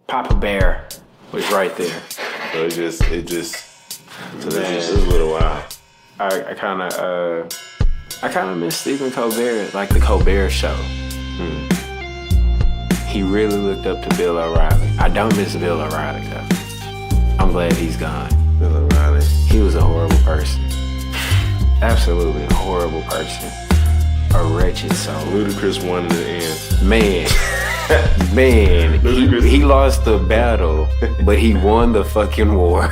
Papa Bear was right there. So it just so this is a little wild. I kind of miss Stephen Colbert, like the Colbert Show. He really looked up to Bill O'Reilly. I don't miss Bill O'Reilly though. I'm glad he's gone. Bill O'Reilly. He was a horrible person. Absolutely a horrible person. A wretched soul. Ludacris won in the end. Man, he lost the battle, but he won the fucking war.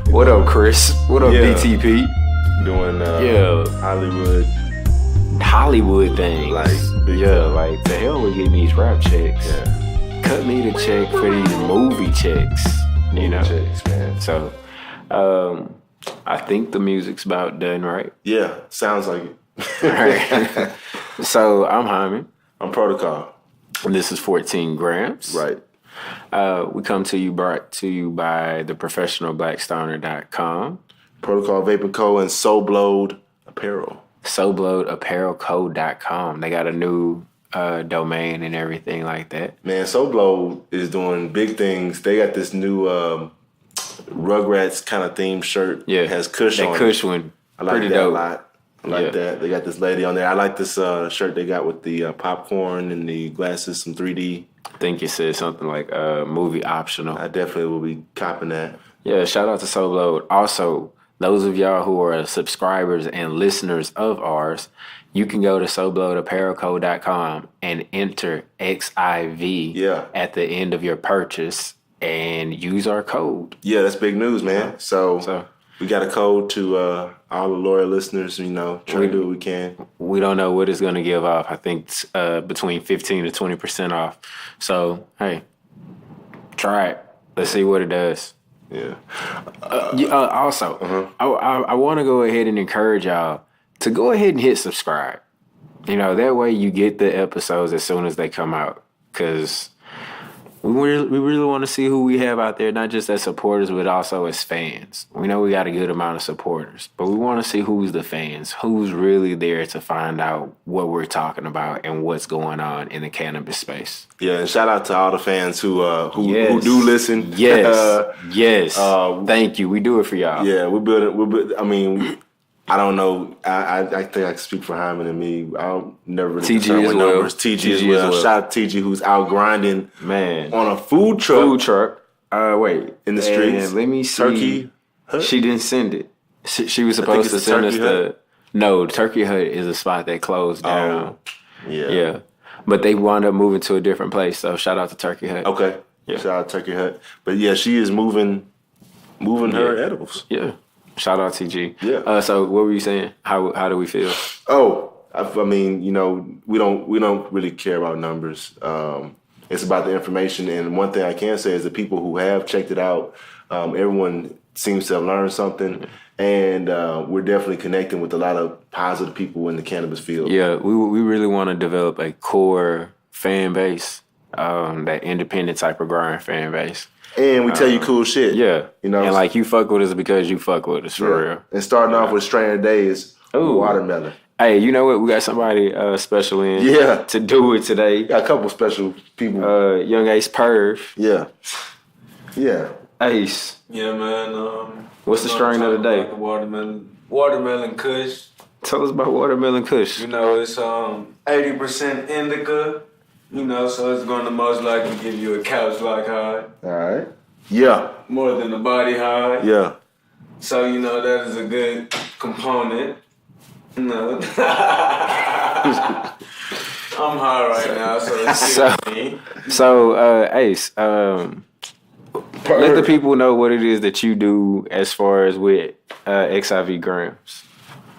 What up, Chris? What up, BTP? Doing Hollywood things. Like the hell with getting these rap checks. Yeah. Cut me the check for these movie checks. Checks, man. So, I think the music's about done, right? Yeah, sounds like it. Right. So I'm Hyman. I'm Protocol. And this is 14 Grams. Right. We come to you brought to you by theprofessionalblackstoner.com. Protocol Vapor Co. and Soulblowed Apparel. Soulblowedapparelco.com. They got a new domain and everything like that. Man, Soulblowed is doing big things. They got this new Rugrats kind of themed shirt. Yeah. It has Kush on it. That Kush one. I like pretty that dope. a lot. I like that. They got this lady on there. I like this shirt they got with the popcorn and the glasses, some 3D. I think it said something like movie optional. I definitely will be copping that. Yeah, shout out to Soulblowed. Also, those of y'all who are subscribers and listeners of ours, you can go to soulblowedapparelco.com and enter XIV at the end of your purchase and use our code. Yeah, that's big news, man. So we got a code to all the loyal listeners, try to do what we can. We don't know what it's going to give off. I think it's between 15 to 20% off. So, hey, try it. Let's see what it does. Yeah. Also, I want to go ahead and encourage y'all to go ahead and hit subscribe. That way you get the episodes as soon as they come out. Because we really want to see who we have out there, not just as supporters, but also as fans. We know we got a good amount of supporters, but we want to see who's the fans, who's really there to find out what we're talking about and what's going on in the cannabis space. Yeah, and shout out to all the fans who do listen. Yes. Thank you. We do it for y'all. Yeah, we're building. I mean, I don't know. I think I can speak for Hyman and me. I'll never really TG as well. Numbers. TG as well. Shout out to TG who's out grinding on a food truck. Wait. In the streets. And let me see. Turkey Hut? She didn't send it. She was supposed to send us No, Turkey Hut is a spot that closed down. Yeah. But they wound up moving to a different place. So shout out to Turkey Hut. Okay. Yeah. Shout out to Turkey Hut. But yeah, she is moving her edibles. Yeah. Shout out TG. Yeah. So what were you saying? How do we feel? I mean, we don't really care about numbers. It's about the information. And one thing I can say is the people who have checked it out, everyone seems to have learned something. And we're definitely connecting with a lot of positive people in the cannabis field. Yeah, we really want to develop a core fan base, that independent type of growing fan base. And we tell you cool shit. Yeah. And like you fuck with us because you fuck with us, for real. And starting off with strain of the day is watermelon. Hey, you know what? We got somebody special in to do it today. Got a couple special people. Young Ace Perv. Yeah. Ace. Yeah, man. What's the strain of the day? The watermelon Kush. Tell us about watermelon Kush. It's 80% indica. So it's going to most likely give you a couch-like high. All right. Yeah. More than a body high. Yeah. So, that is a good component. I'm high right now, so it's me. So, Ace, let the people know what it is that you do as far as with XIV Grams.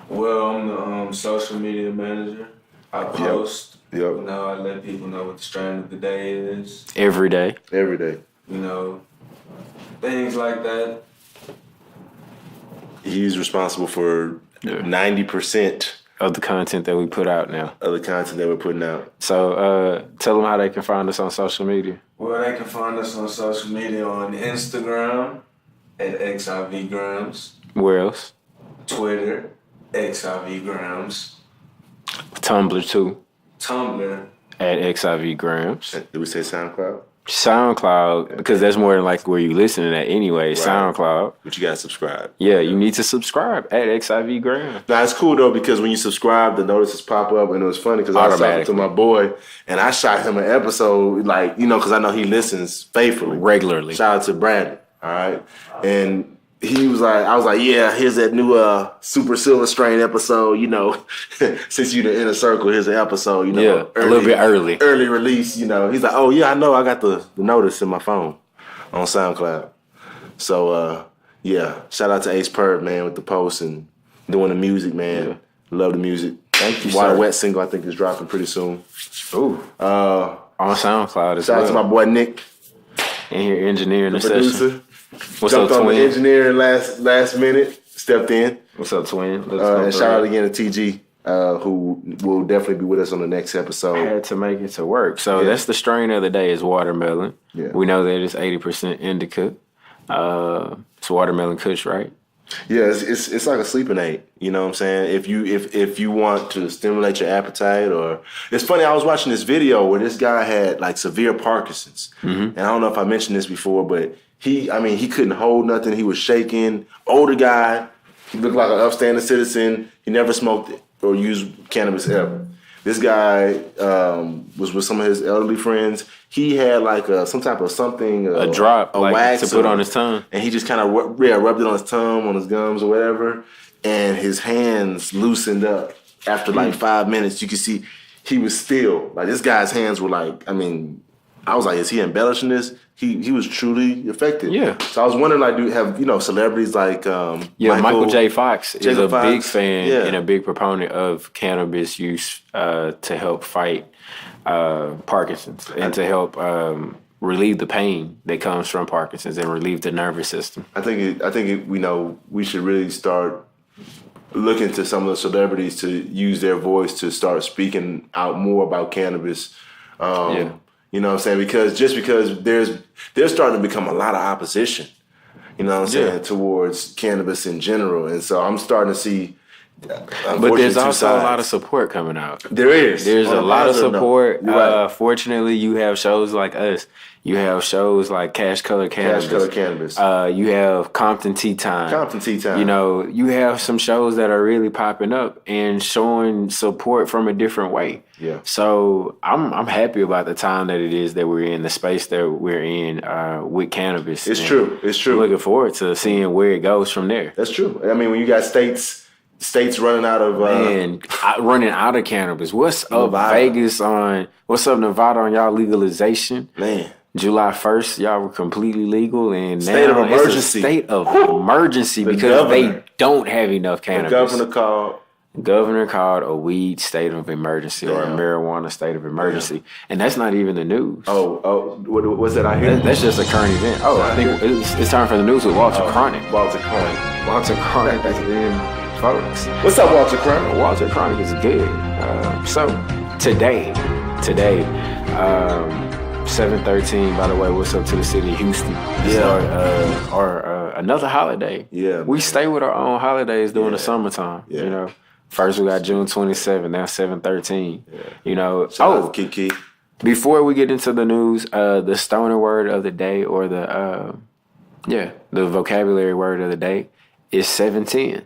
Well, I'm the social media manager. I post. Yep. I let people know what the strain of the day is. Every day. Things like that. He's responsible for 90% of the content that we put out now. Of the content that we're putting out. So tell them how they can find us on social media. Well, they can find us on social media on Instagram at XIV Grams. Where else? Twitter, XIV Grams. Tumblr too. Tumblr. At XIV Grams. Did we say SoundCloud? SoundCloud, because that's more than like where you listening at anyway. Right. SoundCloud. But you gotta subscribe. Yeah, you need to subscribe at XIV Grams. Now it's cool though because when you subscribe, the notices pop up, and it was funny because I was talking to my boy, and I shot him an episode, like because I know he listens faithfully, regularly. Shout out to Bradley, all right, and he was like, I was like, yeah, here's that new Super Silver Strain episode, since you the inner circle, here's an episode, yeah, a little bit early release, He's like, oh yeah, I know, I got the notice in my phone on SoundCloud. So yeah, shout out to Ace Perv, man, with the posts and doing the music, man. Yeah. Love the music. Thank you, Water sir. Wet single I think is dropping pretty soon. Ooh. On SoundCloud as well. Shout out to my boy Nick. In here engineering the producer. Session. What's Jumped up, on twin? the engineering last minute, stepped in. What's up, twin? And shout out again to TG, who will definitely be with us on the next episode. Had to make it to work. So that's the strain of the day is watermelon. Yeah. We know that it's 80% indica. It's watermelon kush, right? Yeah, it's like a sleeping aid. You know what I'm saying? If you want to stimulate your appetite, or it's funny, I was watching this video where this guy had like severe Parkinson's, and I don't know if I mentioned this before, but he couldn't hold nothing. He was shaking. Older guy. He looked like an upstanding citizen. He never smoked or used cannabis ever. This guy was with some of his elderly friends. He had like some type of something, a drop, a like wax to put on his tongue, and he just kind of rubbed it on his tongue, on his gums, or whatever. And his hands loosened up after like 5 minutes. You could see he was still like this guy's hands were like. I was like, is he embellishing this? He was truly affected. Yeah. So I was wondering, like, do you have celebrities like Michael J. Fox is a big fan and a big proponent of cannabis use to help fight Parkinson's and to help relieve the pain that comes from Parkinson's and relieve the nervous system. I think we should really start looking to some of the celebrities to use their voice to start speaking out more about cannabis. You know what I'm saying? Because there's starting to become a lot of opposition, you know what I'm saying, towards cannabis in general. And so I'm starting to see, but there's also a lot of support coming out. There is. There's a lot of support. Right. Fortunately, you have shows like us. You have shows like Cash Color Cannabis. You have Compton Tea Time. You have some shows that are really popping up and showing support from a different way. Yeah. So I'm happy about the time that it is that we're in, the space that we're in with cannabis. It's true. I'm looking forward to seeing where it goes from there. That's true. I mean, when you got states running out of running out of cannabis. What's up, Vegas what's up, Nevada on y'all legalization? Man. July 1st, y'all were completely legal, and now state of emergency. It's a state of emergency because they don't have enough cannabis. The governor called a weed state of emergency or a marijuana state of emergency, and that's not even the news. What's that I hear? That's just a current event. I think it's time for the news with Walter Chronic. Walter Chronic. Walter Chronic is in, folks. What's up, Walter Chronic? Walter Chronic is good. So today. 7/13, by the way, what's up to the city of Houston? Or another holiday. Yeah. We stay with our own holidays during the summertime. Yeah. First we got June 27th, now 7/13. Yeah. Shout out to Kiki. Before we get into the news, the stoner word of the day or the vocabulary word of the day is 710.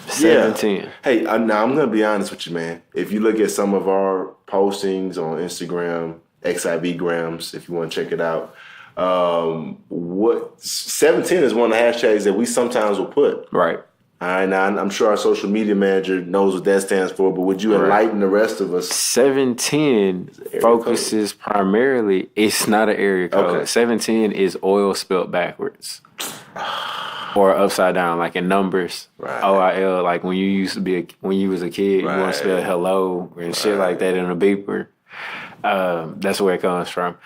710. Yeah. Hey, now I'm gonna be honest with you, man. If you look at some of our postings on Instagram, XIV Grams, if you want to check it out. 710 is one of the hashtags that we sometimes will put. Right. All right, now I'm sure our social media manager knows what that stands for, but would you enlighten the rest of us? 710 focuses primarily, it's not an area code. Okay. 710 is oil spelled backwards. Or upside down, like in numbers. Right. OIL, like when you was a kid, you want to spell hello and shit like that in a beeper. That's where it comes from.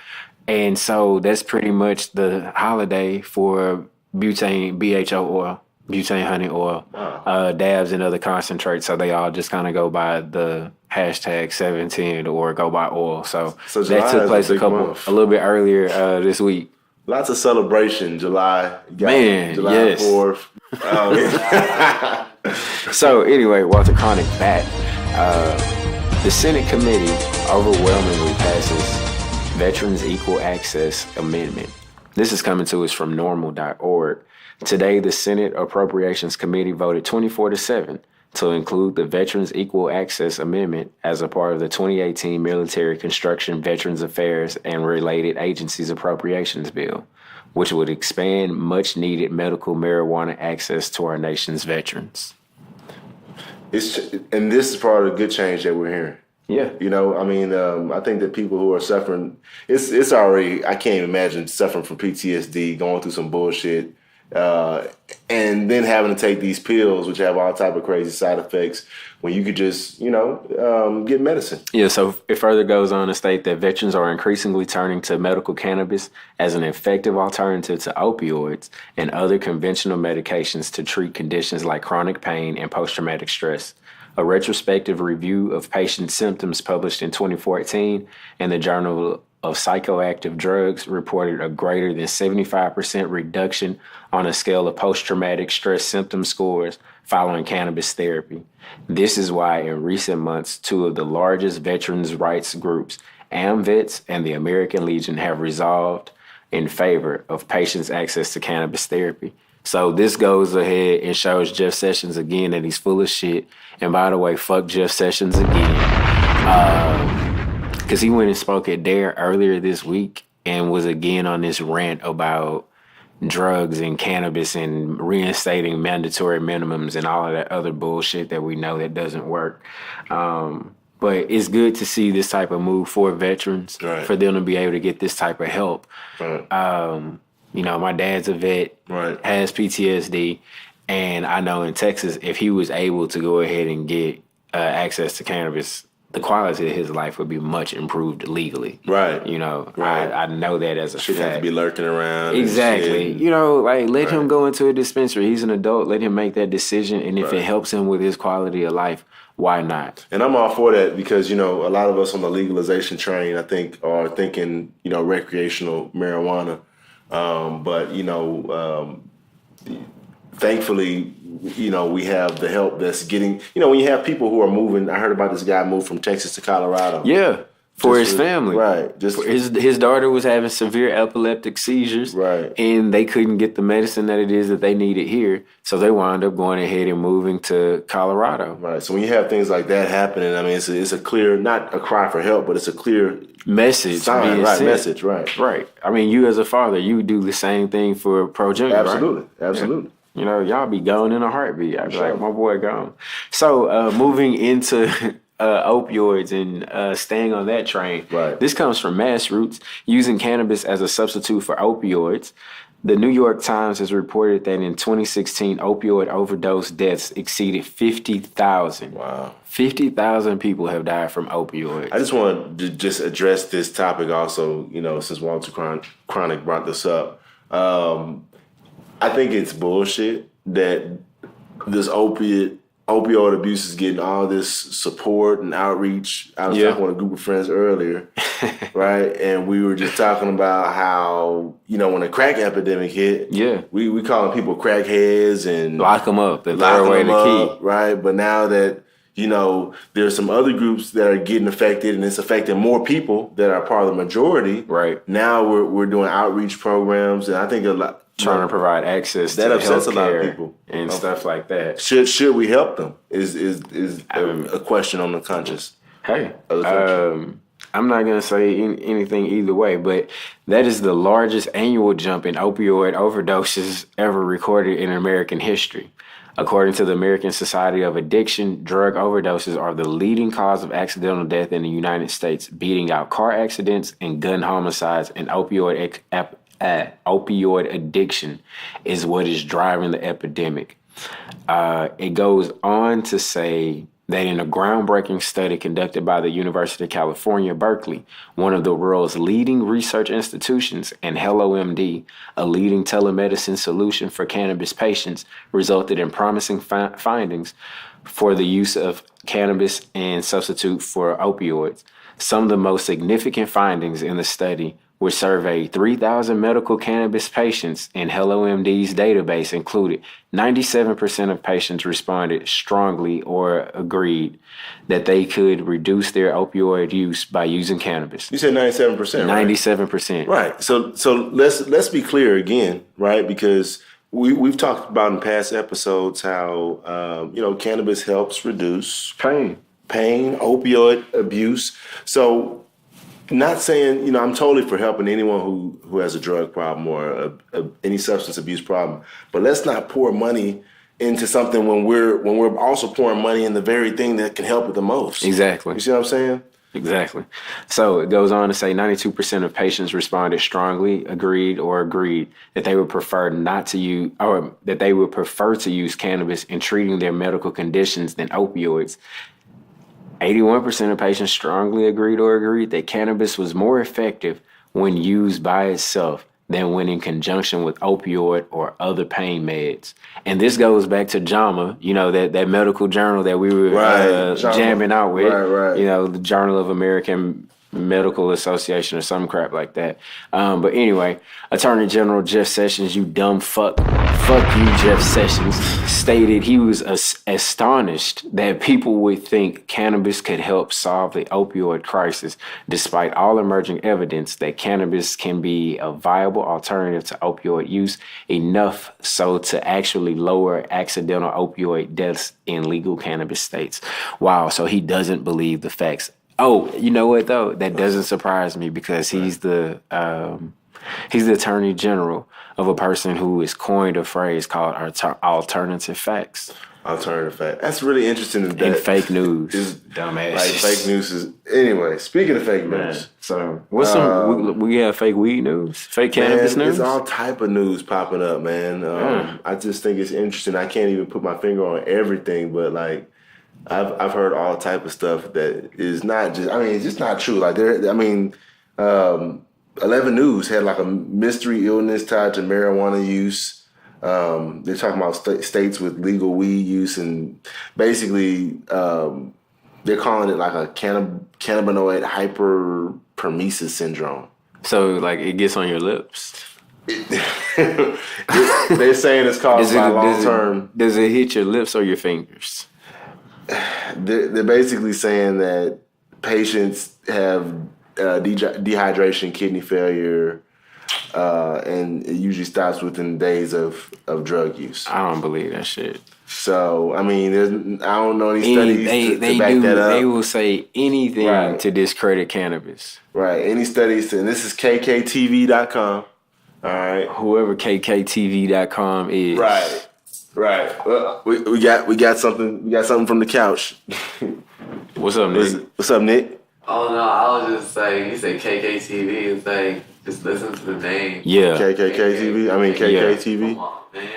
And so that's pretty much the holiday for butane, BHO oil, butane honey oil, dabs and other concentrates. So they all just kind of go by the hashtag 710 or go by oil. So that took place a little bit earlier this week. Lots of celebration, July 4th. So anyway, Walter Chronic back. The Senate committee overwhelmingly passes Veterans Equal Access Amendment. This is coming to us from normal.org. Today, the Senate Appropriations Committee voted 24-7 to include the Veterans Equal Access Amendment as a part of the 2018 Military Construction Veterans Affairs and Related Agencies Appropriations Bill, which would expand much-needed medical marijuana access to our nation's veterans. And this is part of the good change that we're hearing. Yeah. You know, I mean, I think that people who are suffering, it's already, I can't even imagine suffering from PTSD, going through some bullshit, and then having to take these pills, which have all type of crazy side effects, when you could just, get medicine. Yeah, so it further goes on to state that veterans are increasingly turning to medical cannabis as an effective alternative to opioids and other conventional medications to treat conditions like chronic pain and post-traumatic stress. A retrospective review of patient symptoms published in 2014 in the Journal of Psychoactive Drugs reported a greater than 75% reduction on a scale of post-traumatic stress symptom scores following cannabis therapy. This is why in recent months, two of the largest veterans' rights groups, AMVETS and the American Legion, have resolved in favor of patients' access to cannabis therapy. So this goes ahead and shows Jeff Sessions again that he's full of shit. And by the way, fuck Jeff Sessions again. Because he went and spoke at DARE earlier this week and was again on this rant about drugs and cannabis and reinstating mandatory minimums and all of that other bullshit that we know that doesn't work. But it's good to see this type of move for veterans, right, for them to be able to get this type of help. Right. My dad's a vet, right, has PTSD, and I know in Texas, if he was able to go ahead and get access to cannabis, the quality of his life would be much improved legally. Right. Right. I know that as a fact. Shouldn't have to be lurking around. Exactly. Let him go into a dispensary. He's an adult. Let him make that decision. And if it helps him with his quality of life, why not? And I'm all for that because, a lot of us on the legalization train, I think, are thinking, recreational marijuana. Thankfully, we have the help that's getting, when you have people who are moving. I heard about this guy moved from Texas to Colorado. Yeah, for his family. Right. His daughter was having severe epileptic seizures. Right. And they couldn't get the medicine that it is that they needed here. So they wound up going ahead and moving to Colorado. Right. So when you have things like that happening, I mean, it's a clear, not a cry for help, but it's a clear message. Sign, right. Sent. Message. Right. Right. I mean, you as a father, you would do the same thing for Pro Junior. Absolutely. Right? Absolutely. Yeah. Y'all be gone in a heartbeat. I'd be like, my boy gone. So moving into opioids and staying on that train. Right. This comes from Mass Roots, using cannabis as a substitute for opioids. The New York Times has reported that in 2016, opioid overdose deaths exceeded 50,000. Wow. 50,000 people have died from opioids. I just want to just address this topic also, since Walter Chronic brought this up. I think it's bullshit that this opioid abuse is getting all this support and outreach. I was talking with a group of friends earlier, right? And we were just talking about how, when the crack epidemic hit, we calling people crackheads and lock them up. The third way the key. Right? But now that, there's some other groups that are getting affected and it's affecting more people that are part of the majority. Right. Now we're doing outreach programs, and I think a lot, trying to provide access that to upsets a lot of people and stuff like that. Should we help them? Is a question on the conscience. Hey, I'm not gonna say anything either way, but that is the largest annual jump in opioid overdoses ever recorded in American history. According to the American Society of Addiction, drug overdoses are the leading cause of accidental death in the United States, beating out car accidents and gun homicides, and opioid addiction is what is driving the epidemic. It goes on to say that in a groundbreaking study conducted by the University of California, Berkeley, one of the world's leading research institutions, and HelloMD, a leading telemedicine solution for cannabis patients, resulted in promising findings for the use of cannabis and substitute for opioids. Some of the most significant findings in the study which surveyed 3,000 medical cannabis patients in HelloMD's database, included 97% of patients responded strongly or agreed that they could reduce their opioid use by using cannabis. You said 97%, right? 97%. Right. So let's be clear again, right? Because we've talked about in past episodes how cannabis helps reduce Pain, opioid abuse. So not saying, I'm totally for helping anyone who has a drug problem or any substance abuse problem, but let's not pour money into something when we're also pouring money in the very thing that can help it the most. Exactly. You see what I'm saying? Exactly. So it goes on to say 92% of patients responded strongly, agreed that they would prefer not to use, or that they would prefer to use cannabis in treating their medical conditions than opioids. 81% of patients strongly agreed that cannabis was more effective when used by itself than when in conjunction with opioid or other pain meds. And this goes back to JAMA, that medical journal that we were jamming out with, the Journal of American Medical Association or some crap like that. But anyway, Attorney General Jeff Sessions, you dumb fuck you, Jeff Sessions, stated he was astonished that people would think cannabis could help solve the opioid crisis, despite all emerging evidence that cannabis can be a viable alternative to opioid use, enough so to actually lower accidental opioid deaths in legal cannabis states. Wow, so he doesn't believe the facts. Oh, you know what though? That doesn't surprise me because he's the attorney general of a person who has coined a phrase called alternative facts. Alternative fact. That's really interesting. And fake news, dumbass. Like fake news is anyway. Speaking of fake news, so what's we have fake weed news, fake cannabis news. There's all type of news popping up, man. I just think it's interesting. I can't even put my finger on everything, but like. I've heard all type of stuff that is not just. I mean, it's just not true. Like 11 News had like a mystery illness tied to marijuana use. They're talking about states with legal weed use, and basically they're calling it like a cannabinoid hyperparesis syndrome. So like it gets on your lips. They're saying it's caused by long term. Does it hit your lips or your fingers? They're basically saying that patients have dehydration, kidney failure, and it usually stops within days of drug use. I don't believe that shit. So, I mean, I don't know any studies to back that up. They will say anything to discredit cannabis. Right. Any studies, and this is kktv.com. All right. Whoever kktv.com is. Right. Right. Well, we got something. We got something from the couch. What's up, Nick? What's up, Nick? Oh no, I was just saying. You said KKTV. It's like just listen to the name. Yeah. KKTV. I mean KKTV. Come on, man.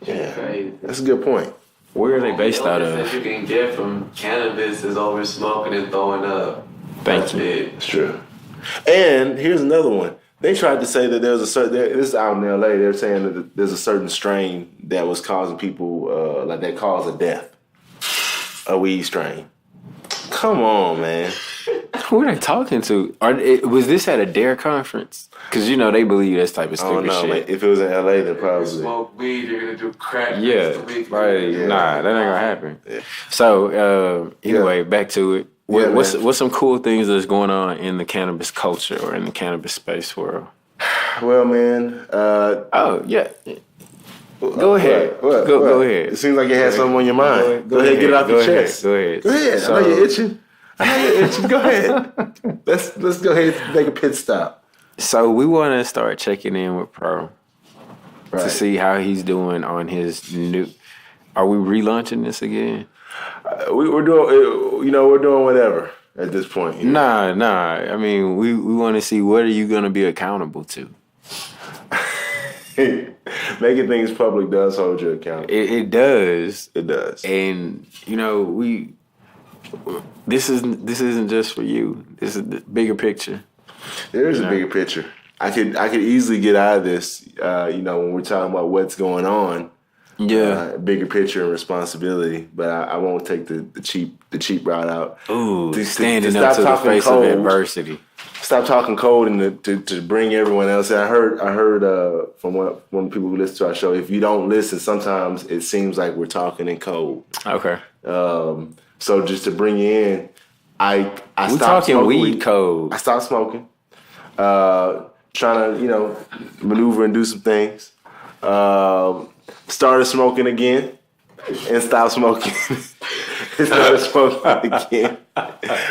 Yeah. Crazy. That's a good point. Where are they based out of? That you can get from cannabis is over smoking and throwing up. Thank you. It's true. And here's another one. They tried to say that there's a certain. This is out in LA. They're saying that there's a certain strain that was causing people that caused a death. A weed strain. Come on, man. Who are they talking to? Was this at a DARE conference? Because they believe this type of stupid shit. Man. If it was in LA, then probably. If you smoke weed, you're gonna do crack. Yeah, nah, that ain't gonna happen. Yeah. So anyway, back to it. What's some cool things that's going on in the cannabis culture or in the cannabis space world? Well, man. Go ahead. What? Go ahead. It seems like you had something on your mind. Go ahead, get it off your chest. Go ahead. Go ahead. So, I know you're itching. Go ahead. Let's go ahead and make a pit stop. So we want to start checking in with Pro to see how he's doing on his new. Are we relaunching this again? We're doing whatever at this point. Nah. I mean, we want to see what are you going to be accountable to. Making things public does hold you accountable. It does. It does. And this isn't just for you. This is the bigger picture. There is a bigger picture. I could easily get out of this. When we're talking about what's going on. Yeah, bigger picture and responsibility, but I won't take the cheap route out. Ooh, standing up to the face of adversity. stop talking cold and to bring everyone else in. I heard from one of the people who listen to our show, if you don't listen, sometimes it seems like we're talking in code. Okay. So just to bring you in, I we stopped talking smoking weed code. I stopped smoking. Trying to, maneuver and do some things. Started smoking again and stopped smoking. And started smoking again,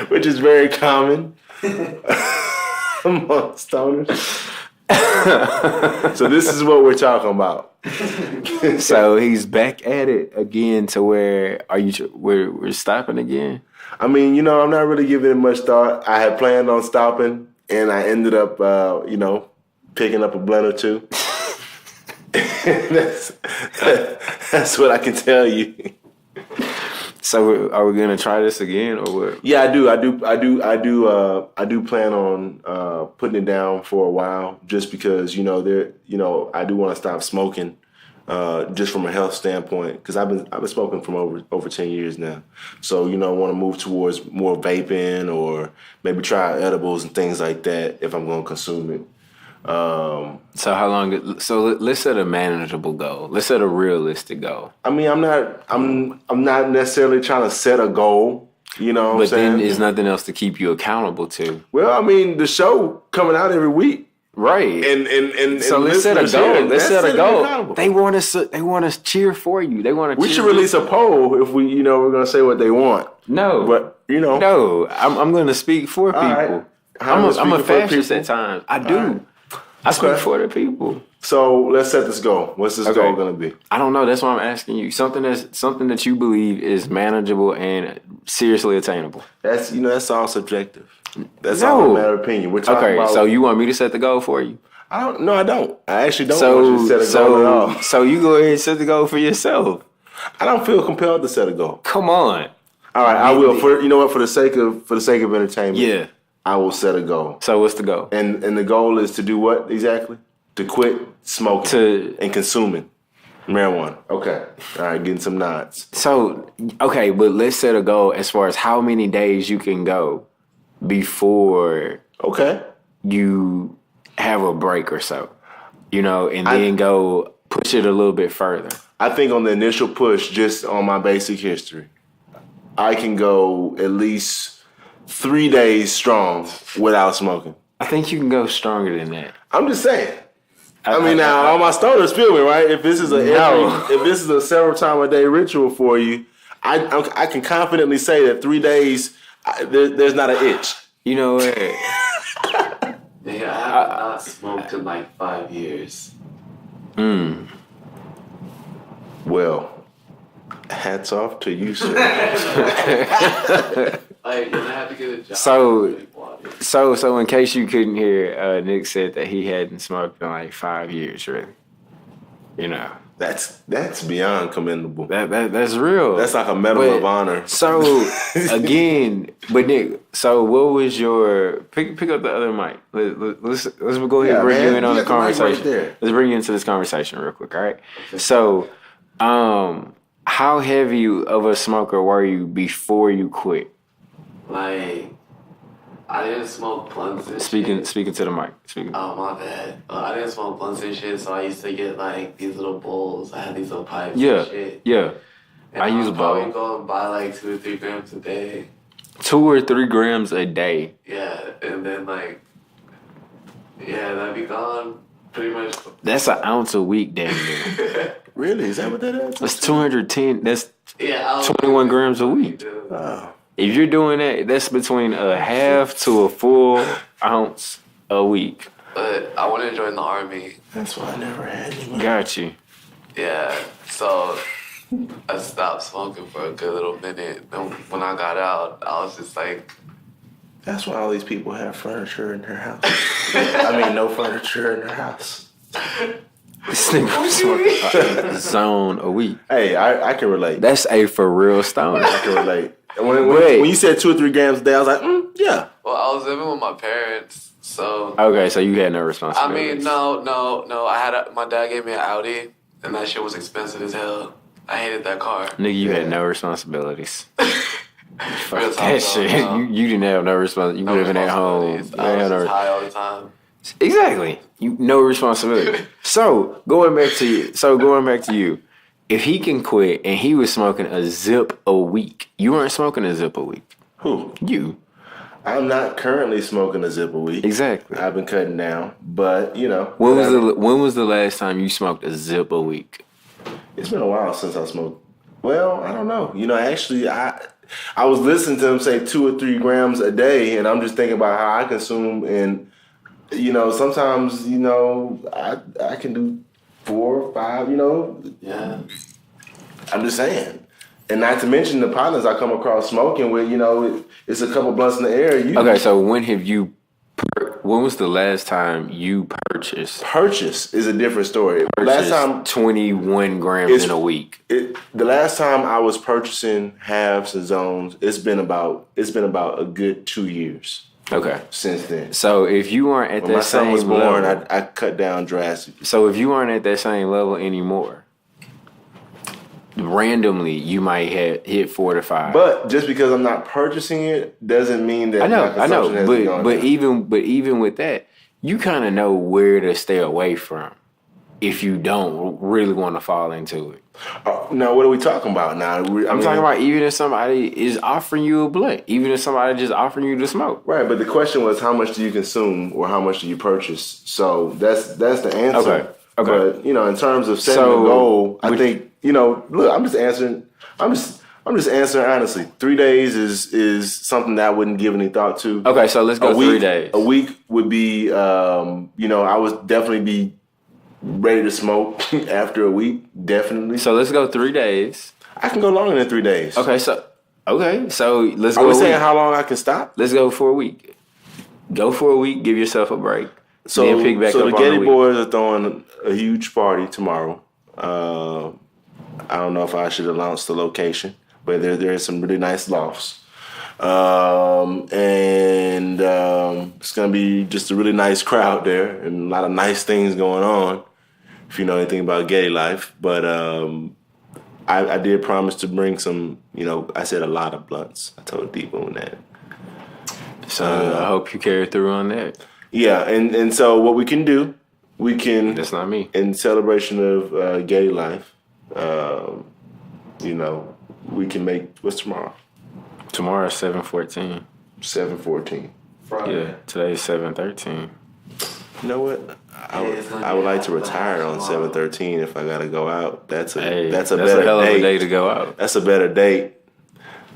which is very common among stoners. So this is what we're talking about. So he's back at it again to where we're stopping again? I mean, I'm not really giving it much thought. I had planned on stopping, and I ended up, picking up a blunt or two. That's what I can tell you. So are we gonna try this again or what? Yeah, I do plan on putting it down for a while, just because I do want to stop smoking, just from a health standpoint, because I've been smoking for over 10 years now. So I want to move towards more vaping or maybe try edibles and things like that if I'm going to consume it. So how long? So let's set a manageable goal. Let's set a realistic goal. I mean, I'm not necessarily trying to set a goal. You know what I'm saying? But then there's nothing else to keep you accountable to. Well, I mean, the show coming out every week. Right. And so let's set a goal. Let's set a goal. They want us cheer for you. They want to. We should release a poll if we're gonna say what they want. No. But No. I'm gonna speak for people. Right. I'm a fascist at times. I do. Right. I speak for the people. So let's set this goal. What's this goal gonna be? I don't know. That's why I'm asking you. Something that you believe is manageable and seriously attainable. That's all subjective. That's all a matter of opinion. We're talking about. So you want me to set the goal for you? I don't. I actually don't want you to set a goal at all. So you go ahead and set the goal for yourself. I don't feel compelled to set a goal. Come on. All right, I will. For the sake of entertainment. Yeah. I will set a goal. So what's the goal? And the goal is to do what exactly? To quit smoking and consuming marijuana. Okay. All right, getting some nods. So, okay, but let's set a goal as far as how many days you can go before you have a break or so. And then go push it a little bit further. I think on the initial push, just on my basic history, I can go at least 3 days strong without smoking. I think you can go stronger than that. I'm just saying. Now all my stoners feel me, right? If this is a several time a day ritual for you, I can confidently say that 3 days there's not an itch. You know what? Yeah, I have not smoked in like 5 years. Well, hats off to you, sir. And I had to get a job. So in case you couldn't hear, Nick said that he hadn't smoked in like 5 years, really. That's beyond commendable. That's real. That's like a medal of honor. So again, but Nick, so what was your pick up the other mic? Let's go ahead and bring you in on the conversation. Let's bring you into this conversation real quick, all right? So, how heavy of a smoker were you before you quit? Like, I didn't smoke blunts and Speaking shit. to the mic. Oh, my bad. I didn't smoke blunts and shit, so I used to get, like, these little bowls. I had these little pipes and shit. Yeah. And I use a bowl. I would go and buy, like, 2 or 3 grams a day. 2 or 3 grams a day? Yeah, and then, like, that'd be gone pretty much. That's an ounce a week, damn near. Really? Is that what that is? That's 210. That's 21 21 grams a week. Wow. If you're doing that, that's between a half to a full ounce a week. But I want to join the army. That's why I never had any. Got you. Yeah, so I stopped smoking for a good little minute. And when I got out, I was just like... That's why all these people have furniture in their house. No furniture in their house. This nigga was smoking a zone a week. Hey, I can relate. That's a for real stoner. I can relate. When you said 2 or 3 grams a day, I was like, yeah. Well, I was living with my parents, so... Okay, so you had no responsibility. No. My dad gave me an Audi, and that shit was expensive as hell. I hated that car. Nigga, you had no responsibilities. Fuck that shit. You didn't have no responsibility. You living at home. I was just high all the time. Exactly. No responsibility. So going back to you. If he can quit and he was smoking a zip a week, you weren't smoking a zip a week. Who? You. I'm not currently smoking a zip a week. Exactly. I've been cutting down, but you know. When was the last time you smoked a zip a week? It's been a while since I smoked. Well, I don't know. You know, actually, I was listening to him say 2 or 3 grams a day, and I'm just thinking about how I consume, and you know, sometimes you know I can do 4 or 5. You know. Yeah. I'm just saying. And not to mention the partners I come across smoking with, you know, it's a couple blunts in the air. Okay, so when was the last time you purchased? Purchase is a different story. Last time 21 grams in a week. The last time I was purchasing halves and zones, it's been about a good 2 years. Okay. Since then. So if you weren't at when that my son same was born, level, I cut down drastically. So if you aren't at that same level anymore, randomly you might hit 4 to 5. But just because I'm not purchasing it doesn't mean that I know, my consumption hasn't gone down. but even with that, you kind of know where to stay away from if you don't really want to fall into it. Now, what are we talking about now? I'm talking about even if somebody is offering you a blunt, even if somebody just offering you to smoke. Right, but the question was how much do you consume or how much do you purchase? So that's the answer. Okay. But you know, in terms of setting a goal, I think you know. Look, I'm just answering honestly. 3 days is something that I wouldn't give any thought to. Okay, so let's go 3 days. A week would be, you know, I would definitely be ready to smoke after a week. Definitely. So let's go 3 days. I can go longer than 3 days. Okay, so let's go. Are we saying how long I can stop? Let's go for a week. Go for a week. Give yourself a break. So, then pick back up the Getty on Boys are throwing a huge party tomorrow. I don't know if I should announce the location, but there is some really nice lofts. It's going to be just a really nice crowd there and a lot of nice things going on, if you know anything about gay life. But I did promise to bring some, you know, I said a lot of blunts. I told D-Boon that. So I hope you carry through on that. Yeah, and so what we can do, That's not me. In celebration of gay life, you know, we can make, what's tomorrow? Tomorrow's 7/14. 7/14. Friday. Yeah, today's 7/13. You know what? I would like to retire on 7/13 if I gotta go out. That's a better hell of date. a day to go out. That's a better date.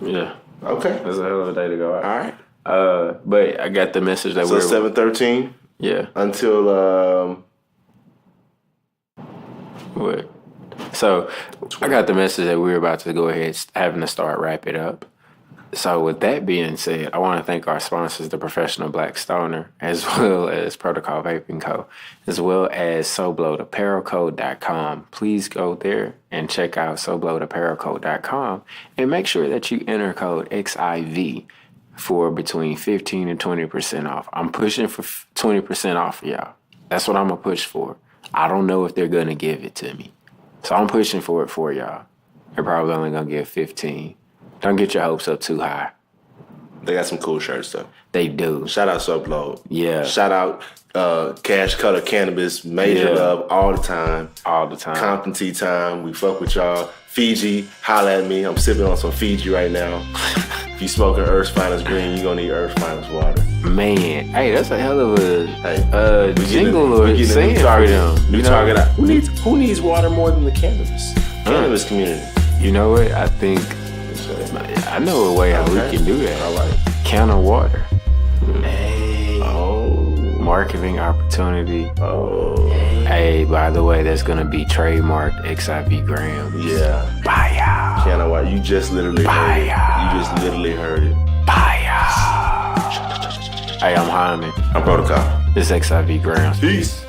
Yeah. Okay. That's a hell of a day to go out. All right. But I got the message that So 7/13 Yeah. until What? So I got the message that we're about to go ahead having to start wrap it up. So with that being said, I want to thank our sponsors, the Professional Black Stoner, as well as Protocol Vaping Co., as well as SoBloatApparelCo.com. Please go there and check out SoBloatApparelCo.com and make sure that you enter code XIV for between 15 and 20% off. I'm pushing for 20% off for y'all. That's what I'm going to push for. I don't know if they're going to give it to me. So I'm pushing for it for y'all. They're probably only going to give 15. Don't get your hopes up too high. they got some cool shirts though. They do. Shout out Subload. Yeah. Shout out Cash Cutter Cannabis. Major love all the time. All the time. Compton Tea Time. We fuck with y'all. Fiji, holla at me. I'm sipping on some Fiji right now. If you smoking Earth's Finest Green, you're gonna need Earth's Finest Water. Man, hey, that's a hell of a We jingle getting or a saying new target. for them. New target. Who needs water more than the cannabis community? You know what? I think I know a way how we can do that. All right. Counter water. Hey. Oh. Marketing opportunity. Oh. Hey, by the way, that's gonna be trademarked XIV Grams. Yeah. Bye y'all. Can't why you just literally heard it. You just literally heard it. Bye y'all. Hey, I'm Hyman. I'm Protocol. This is XIV Grams. Peace.